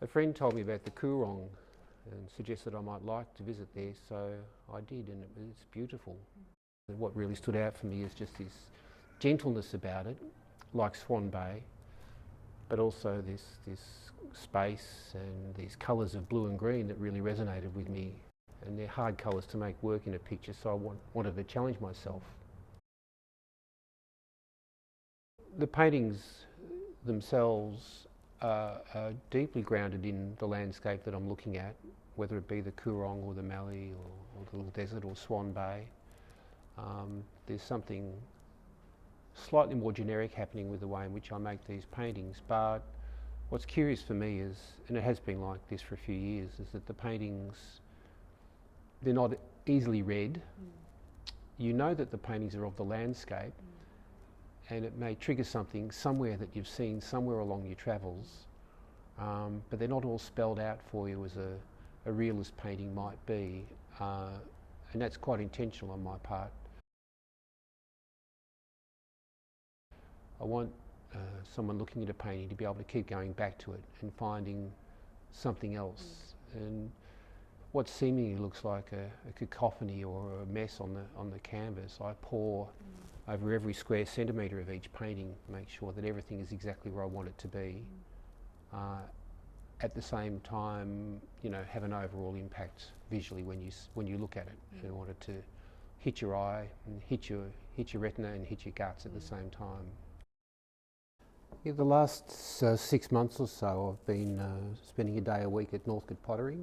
A friend told me about the Coorong and suggested I might like to visit there, so I did, and it's beautiful. What really stood out for me is just this gentleness about it, like Swan Bay, but also this space and these colours of blue and green that really resonated with me. And they're hard colours to make work in a picture, so I wanted to challenge myself. The paintings themselves are deeply grounded in the landscape that I'm looking at, whether it be the Coorong or the Mallee or the Little Desert or Swan Bay. There's something slightly more generic happening with the way in which I make these paintings, but what's curious for me is, and it has been like this for a few years, is that the paintings, they're not easily read. You know that the paintings are of the landscape, and it may trigger something somewhere that you've seen somewhere along your travels, but they're not all spelled out for you as a realist painting might be, and that's quite intentional on my part. I want someone looking at a painting to be able to keep going back to it and finding something else. And what seemingly looks like a cacophony or a mess on the canvas, I pour over every square centimetre of each painting, make sure that everything is exactly where I want it to be. At the same time, you know, have an overall impact visually when you look at it, in order to hit your eye and hit your retina and hit your guts at the same time. Yeah, the last 6 months or so I've been spending a day a week at Northcote Pottery,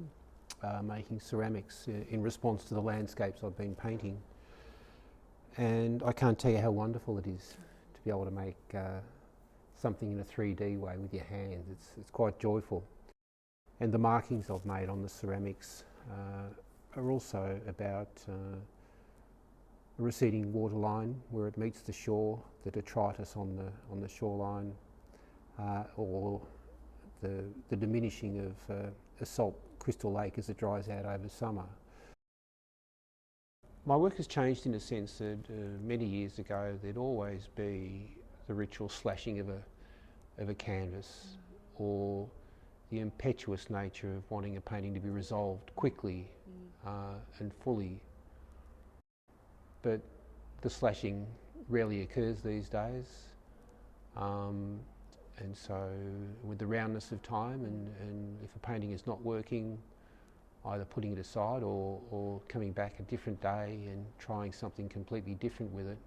making ceramics in response to the landscapes I've been painting. And I can't tell you how wonderful it is to be able to make something in a 3D way with your hands. It's quite joyful. And the markings I've made on the ceramics are also about a receding waterline where it meets the shore, the detritus on the shoreline, or the diminishing of a salt crystal lake as it dries out over summer. My work has changed in a sense that many years ago there'd always be the ritual slashing of a canvas, or the impetuous nature of wanting a painting to be resolved quickly and fully. But the slashing rarely occurs these days, and so with the roundness of time, and if a painting is not working, either putting it aside or coming back a different day and trying something completely different with it.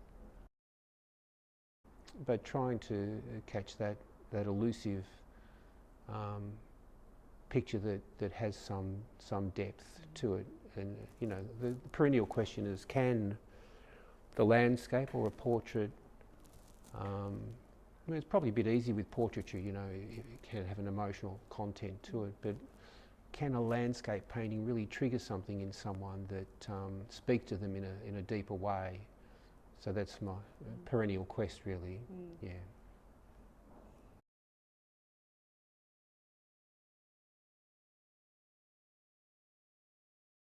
But trying to catch that elusive picture that has some depth to it. And you know, the perennial question is, can the landscape or a portrait, I mean, it's probably a bit easy with portraiture, you know, it can have an emotional content to it, but can a landscape painting really trigger something in someone that speak to them in a deeper way? So that's my perennial quest, really. Yeah.